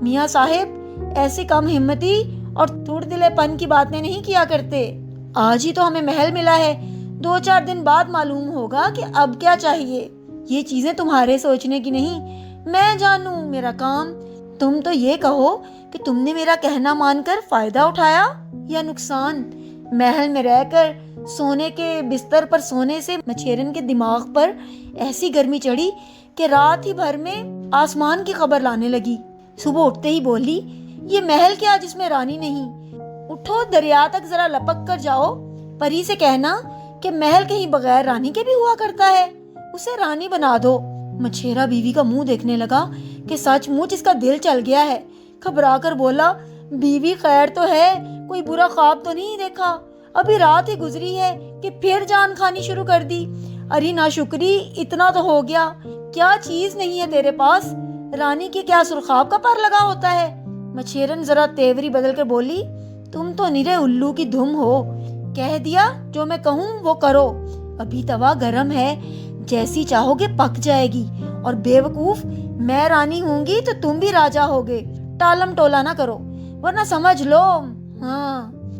میاں صاحب ایسی کم ہمتی اور تھوڑ دلے پن کی باتیں نہیں کیا کرتے. آج ہی تو ہمیں محل ملا ہے, 2-4 دن بعد معلوم ہوگا کہ اب کیا چاہیے. یہ چیزیں تمہارے سوچنے کی نہیں, میں جانوں میرا کام. تم تو یہ کہو کہ تم نے میرا کہنا مان کر فائدہ اٹھایا یا نقصان. محل میں رہ کر سونے کے بستر پر سونے سے مچھیرن کے دماغ پر ایسی گرمی چڑھی کہ رات ہی بھر میں آسمان کی خبر لانے لگی. صبح اٹھتے ہی بولی, یہ محل کیا جس میں رانی نہیں. اٹھو دریا تک ذرا لپک کر جاؤ, پری سے کہنا کہ محل کہیں بغیر رانی کے بھی ہوا کرتا ہے, اسے رانی بنا دو. مچھیرا بیوی کا منہ دیکھنے لگا کہ سچ مچ اس کا دل چل گیا ہے. گھبرا کر بولا, بیوی خیر تو ہے, کوئی برا خواب تو نہیں دیکھا. ابھی رات ہی گزری ہے کہ پھر جان کھانی شروع کر دی. ارے ناشکری, اتنا تو ہو گیا, کیا چیز نہیں ہے تیرے پاس. رانی کی کیا سرخاب کا پر لگا ہوتا ہے. مچھیرن ذرا تیوری بدل کر بولی, تم تو نرے الو کی دھم ہو. کہہ دیا, جو میں کہوں وہ کرو. ابھی توا گرم ہے, جیسی چاہو گے پک جائے گی. اور بے وقوف, میں رانی ہوں گی تو تم بھی راجا ہوگے. ٹالم ٹولا نہ کرو ورنہ سمجھ لو. ہاں